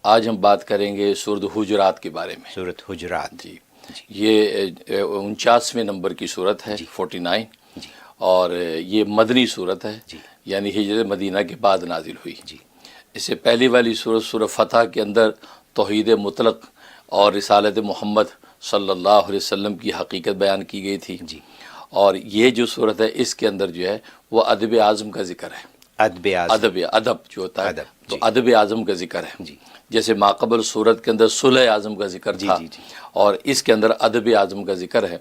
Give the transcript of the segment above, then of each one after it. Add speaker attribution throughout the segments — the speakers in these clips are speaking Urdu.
Speaker 1: آج ہم بات کریں گے سورۃ حجرات کے بارے میں۔
Speaker 2: سورۃ حجرات،
Speaker 1: جی، یہ 49ویں نمبر کی صورت ہے، 49، اور یہ مدنی صورت ہے، یعنی ہجرت مدینہ کے بعد نازل ہوئی۔ اس سے پہلی والی صورت سورہ فتح کے اندر توحید مطلق اور رسالت محمد صلی اللہ علیہ وسلم کی حقیقت بیان کی گئی تھی، اور یہ جو صورت ہے اس کے اندر جو ہے وہ ادب اعظم کا ذکر ہے۔ ادب جو ہوتا ہے تو ادب اعظم کا ذکر ہے، جیسے ماقبل صورت کے اندر صلح اعظم کا ذکر تھا، اور اس کے اندر ادب اعظم کا ذکر ہے۔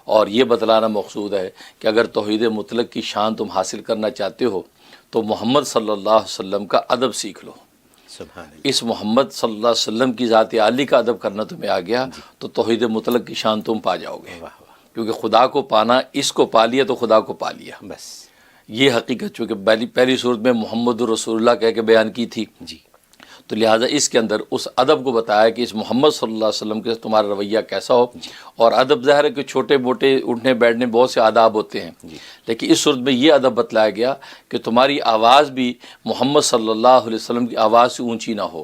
Speaker 1: اور یہ بتلانا مقصود ہے کہ اگر توحید مطلق کی شان تم حاصل کرنا چاہتے ہو تو محمد صلی اللہ علیہ وسلم کا ادب سیکھ لو۔
Speaker 2: سبحان اللہ۔
Speaker 1: اس محمد صلی اللہ علیہ وسلم کی ذات عالی کا ادب کرنا تمہیں آ گیا تو توحید مطلق کی شان تم پا جاؤ گے، کیونکہ خدا کو پانا، اس کو پا لیا تو خدا کو پا لیا۔
Speaker 2: بس
Speaker 1: یہ حقیقت چونکہ پہلی صورت میں محمد الرسول اللہ کہہ کے بیان کی تھی، تو لہٰذا اس کے اندر اس ادب کو بتایا کہ اس محمد صلی اللہ علیہ وسلم کے تمہارا رویہ کیسا ہو۔ اور ادب ظاہر ہے کہ چھوٹے موٹے اٹھنے بیٹھنے بہت سے آداب ہوتے ہیں، لیکن اس صورت میں یہ ادب بتلایا گیا کہ تمہاری آواز بھی محمد صلی اللہ علیہ وسلم کی آواز سے اونچی نہ ہو۔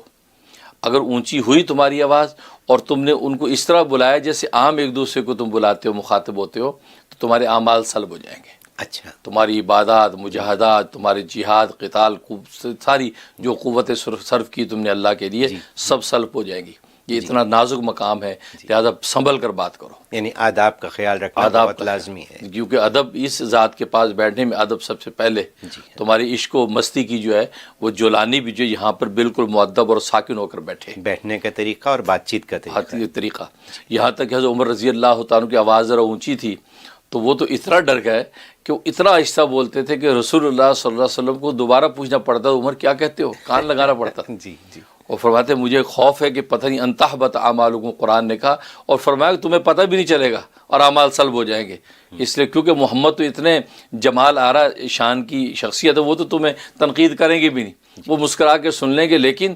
Speaker 1: اگر اونچی ہوئی تمہاری آواز اور تم نے ان کو اس طرح بلایا جیسے عام ایک دوسرے کو تم بلاتے ہو، مخاطب ہوتے ہو، تو تمہارے اعمال سلب ہو جائیں گے۔
Speaker 2: اچھا،
Speaker 1: تمہاری عبادات، مجاہدات، تمہارے جہاد، قتال، ساری جو قوت صرف کی تم نے اللہ کے لیے، سب سلب ہو جائیں گی۔ یہ اتنا نازک مقام ہے، لہٰذا سنبھل کر بات کرو،
Speaker 2: یعنی آداب کا خیال رکھنا بہت لازمی ہے،
Speaker 1: کیونکہ ادب، اس ذات کے پاس بیٹھنے میں ادب سب سے پہلے۔ تمہاری عشق و مستی کی جو ہے وہ جولانی بھی جو یہاں پر بالکل مؤدب اور ساکن ہو کر بیٹھے،
Speaker 2: بیٹھنے کا طریقہ اور بات چیت کا
Speaker 1: طریقہ۔ یہاں تک کہ حضرت عمر رضی اللہ تعالیٰ کی آواز ذرا اونچی تھی تو وہ تو اتنا ڈر گئے کہ وہ اتنا آہستہ بولتے تھے کہ رسول اللہ صلی اللہ علیہ وسلم کو دوبارہ پوچھنا پڑتا، عمر کیا کہتے ہو، کان لگانا پڑتا۔ اور فرماتے مجھے خوف ہے کہ پتہ نہیں انتحبط اعمالکم، قرآن نے کہا، اور فرمایا کہ تمہیں پتہ بھی نہیں چلے گا اور اعمال سلب ہو جائیں گے۔ اس لیے کیونکہ محمد تو اتنے جمال آرا شان کی شخصیت ہے، وہ تو تمہیں تنقید کریں گے بھی نہیں، وہ مسکرا کے سن لیں گے، لیکن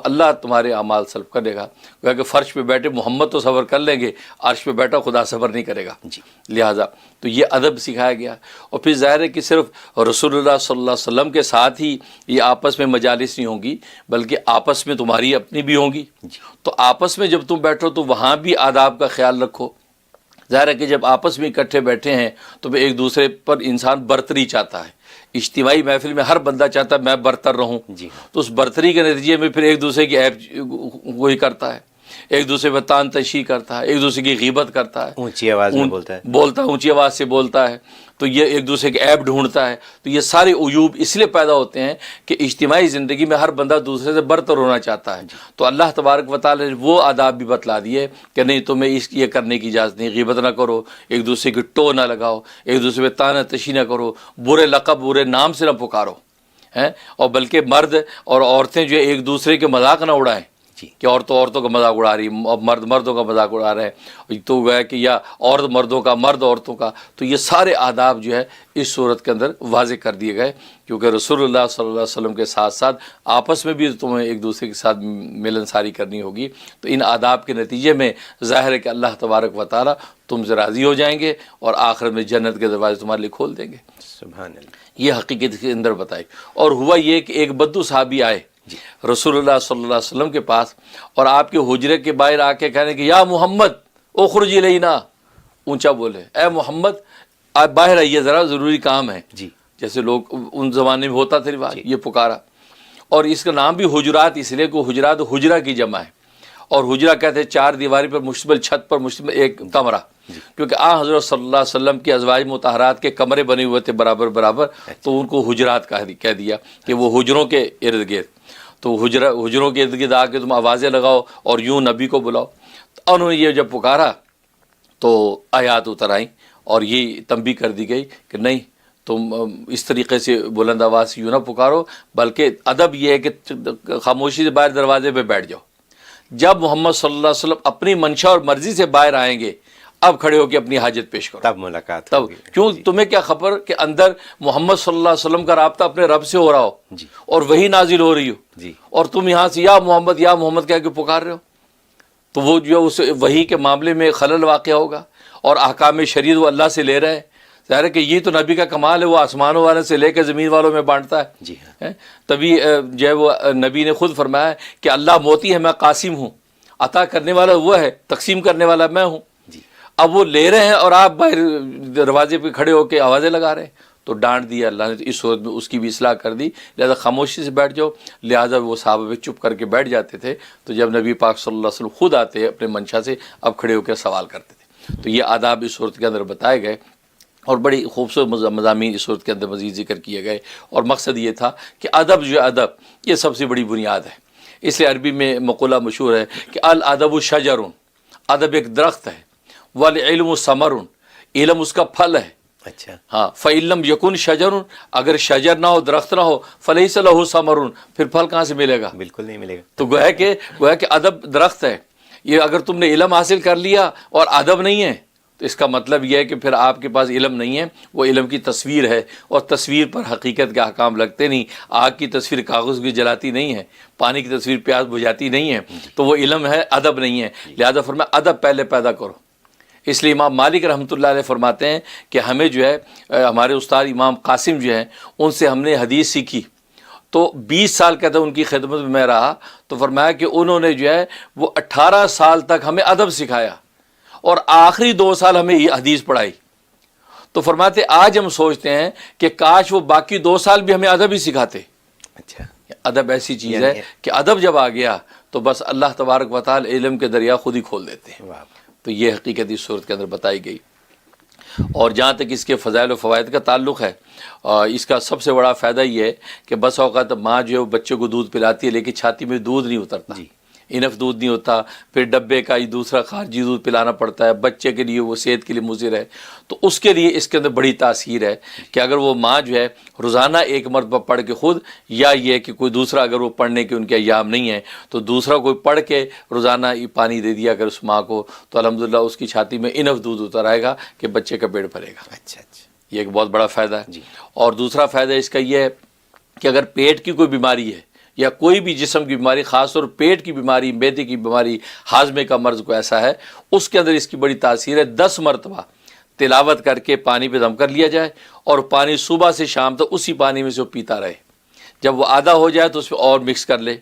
Speaker 1: اللہ تمہارے اعمال سلب کر دے گا، کہ فرش پہ بیٹھے محمد تو صبر کر لیں گے، عرش پہ بیٹھا خدا صبر نہیں کرے گا۔ لہٰذا تو یہ ادب سکھایا گیا۔ اور پھر ظاہر ہے کہ صرف رسول اللہ صلی اللہ علیہ وسلم کے ساتھ ہی یہ آپس میں مجالس نہیں ہوں گی، بلکہ آپس میں تمہاری اپنی بھی ہوں گی۔ تو آپس میں جب تم بیٹھو تو وہاں بھی آداب کا خیال رکھو۔ ظاہر ہے کہ جب آپس میں اکٹھے بیٹھے ہیں تو ایک دوسرے پر انسان برتری چاہتا ہے، اجتماعی محفل میں ہر بندہ چاہتا ہے میں برتر رہوں، تو اس برتری کے نتیجے میں پھر ایک دوسرے کی عیب وہی کرتا ہے، ایک دوسرے پر تان تشیح کرتا ہے، ایک دوسرے کی غیبت کرتا ہے،
Speaker 2: اونچی آواز میں بولتا ہے،
Speaker 1: اونچی آواز سے بولتا ہے، تو یہ ایک دوسرے کے عیب ڈھونڈتا ہے۔ تو یہ سارے عیوب اس لیے پیدا ہوتے ہیں کہ اجتماعی زندگی میں ہر بندہ دوسرے سے برتر ہونا چاہتا ہے۔ تو اللہ تبارک و تعالی نے وہ آداب بھی بتلا دیے کہ نہیں، تمہیں یہ کرنے کی اجازت نہیں، غیبت نہ کرو، ایک دوسرے کی ٹو نہ لگاؤ، ایک دوسرے پہ تانہ تشیح نہ کرو، برے لقب برے نام سے نہ پکارو، اور بلکہ مرد اور عورتیں جو ایک دوسرے کے مذاق نہ اڑائیں کہ عورتوں کا مذاق اڑا رہی، مردوں کا مذاق اڑا رہے ہیں، تو وہ ہے کہ یا عورت مردوں کا، مرد عورتوں کا۔ تو یہ سارے آداب جو ہے اس صورت کے اندر واضح کر دیے گئے، کیونکہ رسول اللہ صلی اللہ علیہ وسلم کے ساتھ ساتھ آپس میں بھی تمہیں ایک دوسرے کے ساتھ ملنساری کرنی ہوگی۔ تو ان آداب کے نتیجے میں ظاہر ہے کہ اللہ تبارک و تعالیٰ تم سے راضی ہو جائیں گے اور آخر میں جنت کے دروازے تمہارے لیے کھول دیں گے۔
Speaker 2: سبحان اللہ۔
Speaker 1: یہ حقیقت کے اندر بتائی۔ اور ہوا یہ کہ ایک بدو صحابی آئے رسول اللہ صلی اللہ علیہ وسلم کے پاس، اور آپ کے حجرے کے باہر آ کے کہنے کہ یا محمد اخرج الینا، اونچا بولے اے محمد آپ باہر آئیے ذرا، ضروری کام ہے۔ جیسے لوگ ان زمانے میں ہوتا تھا رواج، یہ پکارا۔ اور اس کا نام بھی حجرات اس لیے کہ حجرات حجرہ کی جمع ہے، اور حجرہ کہتے ہیں چار دیواری پر مشتمل، چھت پر مشتمل ایک کمرہ، کیونکہ حضرت صلی اللہ علیہ وسلم کی ازواج مطہرات کے کمرے بنے ہوئے تھے برابر برابر، تو ان کو حجرات کہہ دیا کہ وہ حجروں کے ارد گرد۔ تو حجروں کے ارد گرد آ کے تم آوازیں لگاؤ اور یوں نبی کو بلاؤ۔ تو انہوں نے یہ جب پکارا تو آیات اتر آئیں اور یہ تنبیہ کر دی گئی کہ نہیں، تم اس طریقے سے بلند آواز سے یوں نہ پکارو، بلکہ ادب یہ ہے کہ خاموشی سے باہر دروازے پہ بیٹھ جاؤ۔ جب محمد صلی اللہ علیہ وسلم اپنی منشا اور مرضی سے باہر آئیں گے، اب کھڑے ہو کے اپنی حاجت پیش کرو،
Speaker 2: تب ملاقات
Speaker 1: تب۔ کیوں تمہیں کیا خبر کہ اندر محمد صلی اللہ علیہ وسلم کا رابطہ اپنے رب سے ہو رہا ہو اور وہی نازل ہو رہی ہو، اور تم یہاں سے یا محمد کہہ کے پکار رہے ہو، تو وہ جو اس وحی کے معاملے میں خلل واقع ہوگا، اور احکام شریعت وہ اللہ سے لے رہے ہیں۔ ظاہر ہے کہ یہ تو نبی کا کمال ہے، وہ آسمانوں والے سے لے کے زمین والوں میں بانٹتا ہے.
Speaker 2: جی ہاں.
Speaker 1: تبھی جو ہے وہ نبی نے خود فرمایا کہ اللہ موتی ہے، میں قاسم ہوں. عطا کرنے والا وہ ہے، تقسیم کرنے والا میں ہوں.
Speaker 2: جی.
Speaker 1: اب وہ لے رہے ہیں اور آپ باہر دروازے پہ کھڑے ہو کے آوازیں لگا رہے ہیں، تو ڈانٹ دیا اللہ نے. اس صورت میں اس کی بھی اصلاح کر دی، لہذا خاموشی سے بیٹھ جاؤ. لہذا وہ صحابہ بھی چپ کر کے بیٹھ جاتے تھے، تو جب نبی پاک صلی اللہ علیہ وسلم خود آتے اپنے منشا سے، اب کھڑے ہو کے سوال کرتے تھے. تو یہ آداب اس صورت کے اندر بتائے گئے، اور بڑی خوبصورت مضامین اس صورت کے اندر مزید ذکر کیے گئے. اور مقصد یہ تھا کہ ادب جو ہے، ادب یہ سب سے بڑی بنیاد ہے. اس لیے عربی میں مقولہ مشہور ہے کہ الادب شجر، ادب ایک درخت ہے، والعلم ثمر، علم اس کا پھل ہے.
Speaker 2: اچھا.
Speaker 1: ہاں، فعلم یکن شجر، اگر شجر نہ ہو، درخت نہ ہو، فلیس لہ ثمر، پھر پھل کہاں سے ملے گا؟
Speaker 2: بالکل نہیں ملے گا.
Speaker 1: تو گویا کہ ادب درخت ہے. یہ اگر تم نے علم حاصل کر لیا اور ادب نہیں ہے، تو اس کا مطلب یہ ہے کہ پھر آپ کے پاس علم نہیں ہے، وہ علم کی تصویر ہے، اور تصویر پر حقیقت کے احکام لگتے نہیں. آگ کی تصویر کاغذ کی جلاتی نہیں ہے، پانی کی تصویر پیاس بجھاتی نہیں ہے، تو وہ علم ہے، ادب نہیں ہے. لہذا فرمایا ادب پہلے پیدا کرو. اس لیے امام مالک رحمۃ اللہ علیہ فرماتے ہیں کہ ہمیں جو ہے ہمارے استاد امام قاسم جو ہیں، ان سے ہم نے حدیث سیکھی، تو 20 سال کہتے ہیں ان کی خدمت میں رہا. تو فرمایا کہ انہوں نے جو ہے وہ 18 سال تک ہمیں ادب سکھایا، اور آخری 2 سال ہمیں یہ حدیث پڑھائی. تو فرماتے آج ہم سوچتے ہیں کہ کاش وہ باقی 2 سال بھی ہمیں ادب ہی سکھاتے.
Speaker 2: اچھا.
Speaker 1: ادب ایسی چیز ہے کہ ادب جب آ گیا تو بس اللہ تبارک و تعالی علم کے دریا خود ہی کھول دیتے ہیں. تو یہ حقیقت اس صورت کے اندر بتائی گئی. اور جہاں تک اس کے فضائل و فوائد کا تعلق ہے، اس کا سب سے بڑا فائدہ یہ ہے کہ بس اوقات ماں جو ہے وہ بچے کو دودھ پلاتی ہے، لیکن چھاتی میں دودھ نہیں اترتا، انف دودھ نہیں ہوتا، پھر ڈبے کا دوسرا خارجی دودھ پلانا پڑتا ہے. بچے کے لیے وہ صحت کے لیے مضر ہے. تو اس کے لیے اس کے اندر بڑی تاثیر ہے کہ اگر وہ ماں جو ہے روزانہ ایک مرتبہ پڑھ کے خود، یا یہ کہ کوئی دوسرا اگر وہ پڑھنے کے ان کے ایام نہیں ہیں تو دوسرا کوئی پڑھ کے روزانہ یہ پانی دے دیا اگر اس ماں کو، تو الحمدللہ اس کی چھاتی میں انف دودھ اتر آئے گا کہ بچے کا پیٹ بھرے گا.
Speaker 2: اچھا اچھا.
Speaker 1: یہ ایک بہت بڑا فائدہ ہے. اور دوسرا فائدہ اس کا یہ ہے کہ اگر پیٹ کی کوئی بیماری ہے یا کوئی بھی جسم کی بیماری، خاص طور پیٹ کی بیماری، معدے کی بیماری، ہاضمے کا مرض کو ایسا ہے، اس کے اندر اس کی بڑی تاثیر ہے. 10 مرتبہ تلاوت کر کے پانی پہ دم کر لیا جائے، اور پانی صبح سے شام تک اسی پانی میں سے وہ پیتا رہے. جب وہ آدھا ہو جائے تو اس میں اور مکس کر لے،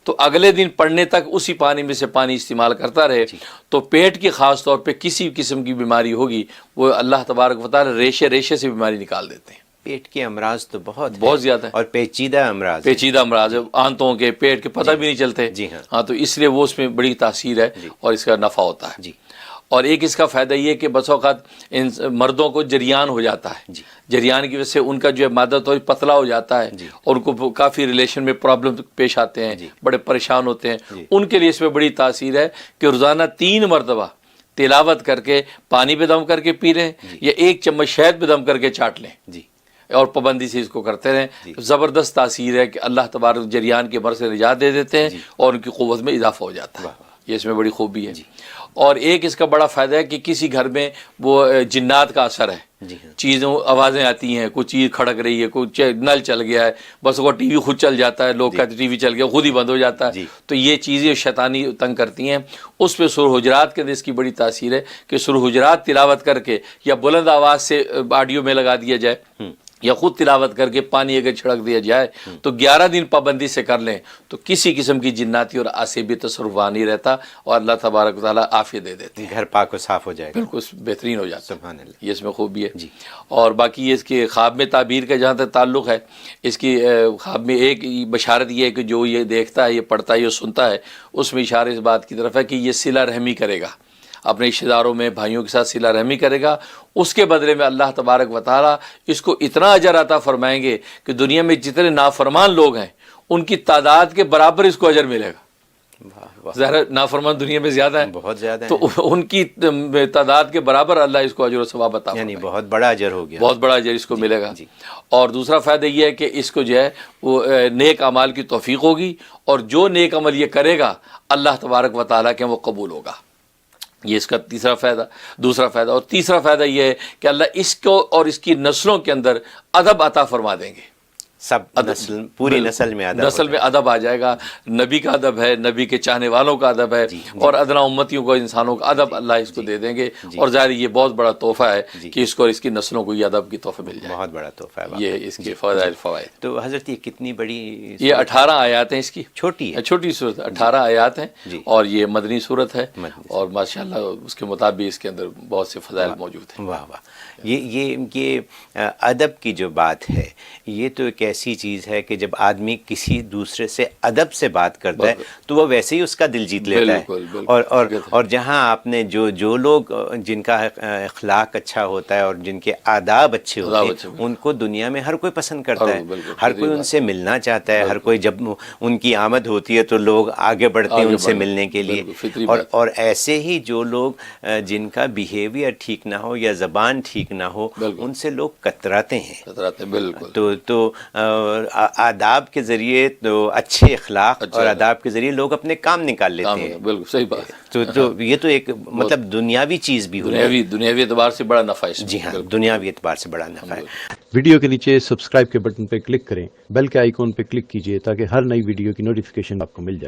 Speaker 1: تو اگلے دن پڑھنے تک اسی پانی میں سے پانی استعمال کرتا رہے. تو پیٹ کی خاص طور پہ کسی قسم کی بیماری ہوگی، وہ اللہ تبارک و تعالی ریشے ریشے سے بیماری نکال دیتے ہیں.
Speaker 2: پیٹ کے امراض تو بہت
Speaker 1: زیادہ ہے،
Speaker 2: اور پیچیدہ امراض
Speaker 1: ہے، آنتوں کے، پیٹ کے پتہ بھی نہیں چلتے.
Speaker 2: جی
Speaker 1: ہاں، تو اس لیے وہ اس میں بڑی تاثیر ہے اور اس کا نفع ہوتا ہے. اور ایک اس کا فائدہ یہ کہ بس اوقات ان مردوں کو جریان ہو جاتا ہے، جریان کی وجہ سے ان کا جو ہے معدہ تھوڑی پتلا ہو جاتا ہے، اور ان کو کافی ریلیشن میں پرابلم پیش آتے ہیں، بڑے پریشان ہوتے ہیں. ان کے لیے اس میں بڑی تاثیر ہے کہ روزانہ 3 مرتبہ تلاوت کر کے پانی پہ دم کر کے پی لیں، یا 1 چمچ شہد پہ دم کر کے چاٹ لیں، اور پابندی سے اس کو کرتے رہیں. زبردست تاثیر ہے کہ اللہ تبارک جریان کے مرض سے نجات دے دیتے ہیں، اور ان کی قوت میں اضافہ ہو جاتا ہے. یہ اس میں بڑی خوبی ہے. اور ایک اس کا بڑا فائدہ ہے کہ کسی گھر میں وہ جنات کا اثر ہے، چیزوں آوازیں آتی ہیں، کوئی چیز کھڑک رہی ہے، کوئی نل چل گیا ہے، بس وہ ٹی وی خود چل جاتا ہے، لوگ کہتے ٹی وی چل گیا، خود ہی بند ہو جاتا ہے. تو یہ چیزیں شیطانی تنگ کرتی ہیں. اس پہ سورہ حجرات کے اندر اس کی بڑی تاثیر ہے کہ سورہ حجرات تلاوت کر کے یا بلند آواز سے آڈیو میں لگا دیا جائے، یا خود تلاوت کر کے پانی اگر چھڑک دیا جائے، تو 11 دن پابندی سے کر لیں تو کسی قسم کی جناتی اور عصبی تصرف نہیں رہتا، اور اللہ تبارک و تعالیٰ عافیت دے دیتے ہیں.
Speaker 2: گھر پاک و صاف ہو جائے گا،
Speaker 1: بالکل بہترین ہو جاتا ہے.
Speaker 2: سبحان اللہ.
Speaker 1: یہ اس میں خوبی ہے. اور باقی یہ اس کے خواب میں تعبیر کا جہاں تک تعلق ہے، اس کی خواب میں ایک بشارت یہ ہے کہ جو یہ دیکھتا ہے، یہ پڑھتا ہے، یہ سنتا ہے، اس میں اشارہ اس بات کی طرف ہے کہ یہ صلہ رحمی کرے گا، اپنے رشتہ داروں میں، بھائیوں کے ساتھ صلہ رحمی کرے گا. اس کے بدلے میں اللہ تبارک و تعالیٰ اس کو اتنا اجر عطا فرمائیں گے کہ دنیا میں جتنے نافرمان لوگ ہیں ان کی تعداد کے برابر اس کو اجر ملے گا. ظاہر نافرمان دنیا میں زیادہ ہیں،
Speaker 2: بہت زیادہ ہیں،
Speaker 1: تو ان کی تعداد کے برابر اللہ اس کو اجر و ثواب عطا
Speaker 2: یعنی بہت بڑا اجر ہو گیا،
Speaker 1: بہت بڑا اجر اس کو ملے گا. اور دوسرا فائدہ یہ ہے کہ اس کو جو ہے وہ نیک اعمال کی توفیق ہوگی، اور جو نیک عمل یہ کرے گا اللہ تبارک و تعالیٰ کے وہ قبول ہوگا. یہ اس کا دوسرا فائدہ. اور تیسرا فائدہ یہ ہے کہ اللہ اس کو اور اس کی نسلوں کے اندر ادب عطا فرما دیں گے.
Speaker 2: سب نسل پوری نسل میں ادب
Speaker 1: نسل میں ادب آ جائے گا. نبی کا ادب ہے, نبی کے چاہنے والوں کا ادب ہے, اور ادنا امتیوں کو, انسانوں کا ادب اللہ اس کو دے دیں گے. اور ظاہر یہ بہت بڑا تحفہ ہے کہ اس کو اور اس کی نسلوں کو یہ ادب کی تحفہ مل جائے.
Speaker 2: بہت بڑا تحفہ ہے
Speaker 1: یہ اس کے فوائد.
Speaker 2: تو حضرت یہ کتنی بڑی,
Speaker 1: یہ 18 آیات ہیں اس کی,
Speaker 2: چھوٹی ہے,
Speaker 1: چھوٹی صورت, 18 آیات ہیں, اور یہ مدنی صورت ہے, اور ماشاءاللہ اس کے مطابق اس کے اندر بہت سے فضائل موجود ہیں.
Speaker 2: واہ واہ. یہ ادب کی جو بات ہے, یہ تو ایک ایسی چیز ہے کہ جب آدمی کسی دوسرے سے ادب سے بات کرتا ہے تو وہ ویسے ہی اس کا دل جیت لیتا ہے. اور جہاں آپ نے جو لوگ جن کا اخلاق اچھا ہوتا ہے اور جن کے آداب اچھے ہوتے ہیں, ان کو دنیا میں ہر کوئی پسند کرتا ہے, ہر کوئی ان سے ملنا چاہتا ہے, ہر کوئی جب ان کی آمد ہوتی ہے تو لوگ آگے بڑھتے ہیں ان سے ملنے کے لیے. اور ایسے ہی جو لوگ جن کا بیہیویئر ٹھیک نہ ہو یا زبان ٹھیک نہ ہو, ان سے لوگ کتراتے ہیں.
Speaker 1: بالکل.
Speaker 2: تو آداب کے ذریعے, تو اچھے اخلاق اور آداب کے ذریعے لوگ اپنے کام نکال لیتے ہیں.
Speaker 1: بالکل صحیح بات ہے.
Speaker 2: تو یہ تو ایک مطلب دنیاوی چیز بھی ہوئی,
Speaker 1: دنیاوی اعتبار سے بڑا نفع ہے.
Speaker 2: جی ہاں, دنیاوی اعتبار سے بڑا نفع ہے.
Speaker 3: ویڈیو کے نیچے سبسکرائب کے بٹن پہ کلک کریں, بیل کے آئیکن پہ کلک کیجئے تاکہ ہر نئی ویڈیو کی نوٹیفیکیشن آپ کو مل جائے.